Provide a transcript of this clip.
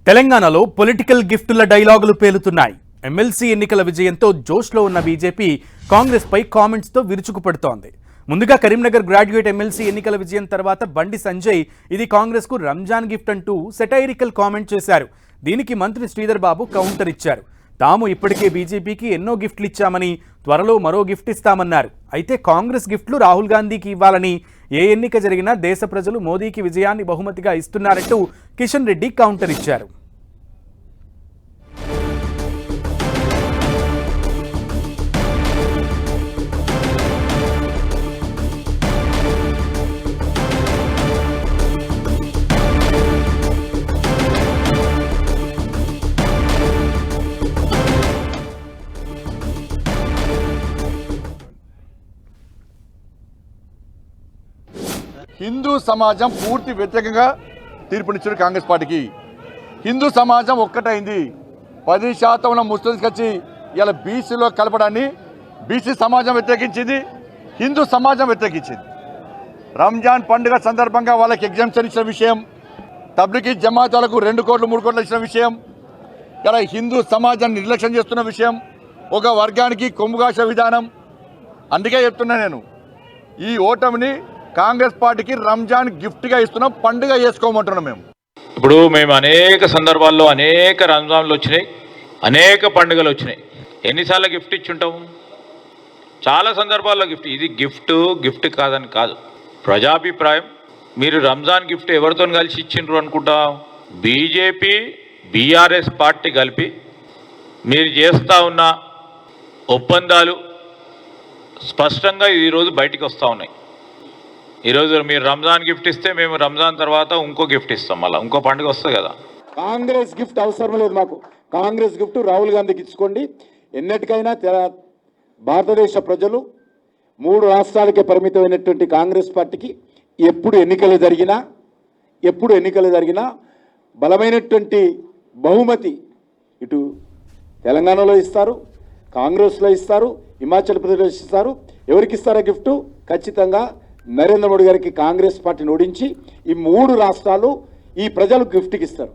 తెలంగాణలో పొలిటికల్ గిఫ్టుల డైలాగులు పేలుతున్నాయి. ఎమ్మెల్సీ ఎన్నికల విజయంతో జోష్లో ఉన్న బీజేపీ కాంగ్రెస్ పై కామెంట్స్ తో విరుచుకుపడుతోంది. ముందుగా కరీంనగర్ గ్రాడ్యుయేట్ ఎమ్మెల్సీ ఎన్నికల విజయం తర్వాత బండి సంజయ్ ఇది కాంగ్రెస్ కు రంజాన్ గిఫ్ట్ అంటూ సెటైరికల్ కామెంట్ చేశారు. దీనికి మంత్రి శ్రీధర్ బాబు కౌంటర్ ఇచ్చారు. తాము ఇప్పటికే బీజేపీకి ఎన్నో గిఫ్ట్లు ఇచ్చామని, త్వరలో మరో గిఫ్ట్ ఇస్తామన్నారు. అయితే కాంగ్రెస్ గిఫ్ట్లు రాహుల్ గాంధీకి ఇవ్వాలని, ఏ ఎన్నిక జరిగినా దేశ ప్రజలు మోదీకి విజయాన్ని బహుమతిగా ఇస్తున్నారంటూ కిషన్ రెడ్డి కౌంటర్ ఇచ్చారు. హిందూ సమాజం పూర్తి వ్యతిరేకంగా తీర్పునిచ్చారు కాంగ్రెస్ పార్టీకి. హిందూ సమాజం ఒక్కటైంది. 10% ముస్లింస్ వచ్చి ఇలా బీసీలో కలపడాన్ని బీసీ సమాజం వ్యతిరేకించింది, హిందూ సమాజం వ్యతిరేకించింది. రంజాన్ పండుగ సందర్భంగా వాళ్ళకి ఎగ్జామ్షన్ ఇచ్చిన విషయం, తబ్లిగీ జమాత్ వాళ్ళకు 2 కోట్లు 3 కోట్లు ఇచ్చిన విషయం, ఇలా హిందూ సమాజాన్ని నిర్లక్ష్యం చేస్తున్న విషయం, ఒక వర్గానికి కొమ్ముగాసే విధానం. అందుకే చెప్తున్నా నేను, ఈ ఓటమిని కాంగ్రెస్ పార్టీకి రంజాన్ గిఫ్ట్గా ఇస్తున్నాం, పండుగ చేసుకోమంటున్నాం. ఇప్పుడు మేము అనేక సందర్భాల్లో అనేక రంజాన్లు వచ్చినాయి, అనేక పండుగలు వచ్చినాయి. ఎన్నిసార్లు గిఫ్ట్ ఇచ్చుంటాము? చాలా సందర్భాల్లో గిఫ్ట్. ఇది గిఫ్ట్ కాదని కాదు, ప్రజాభిప్రాయం. మీరు రంజాన్ గిఫ్ట్ ఎవరితో కలిసి ఇచ్చిండ్రు అనుకుంటా? బీజేపీ బీఆర్ఎస్ పార్టీ కలిపి మీరు చేస్తూ ఉన్న ఒప్పందాలు స్పష్టంగా ఈరోజు బయటికి వస్తూ ఉన్నాయి. ఈరోజు మీరు రంజాన్ గిఫ్ట్ ఇస్తే మేము రంజాన్ తర్వాత ఇంకో గిఫ్ట్ ఇస్తాం, మళ్ళీ ఇంకో పండుగ వస్తుంది కదా. కాంగ్రెస్ గిఫ్ట్ అవసరం లేదు మాకు. కాంగ్రెస్ గిఫ్ట్ రాహుల్ గాంధీకి ఇచ్చుకోండి. ఎన్నటికైనా భారతదేశ ప్రజలు 3 రాష్ట్రాలకే పరిమితమైనటువంటి కాంగ్రెస్ పార్టీకి ఎప్పుడు ఎన్నికలు జరిగినా బలమైనటువంటి బహుమతి ఇటు తెలంగాణలో ఇస్తారు, కాంగ్రెస్లో ఇస్తారు, హిమాచల్ ప్రదేశ్లో ఇస్తారు. ఎవరికి ఇస్తారా గిఫ్ట్? ఖచ్చితంగా నరేంద్ర మోడీ గారికి కాంగ్రెస్ పార్టీని ఓడించి ఈ 3 రాష్ట్రాలు ఈ ప్రజలకు గిఫ్ట్కి ఇస్తారు.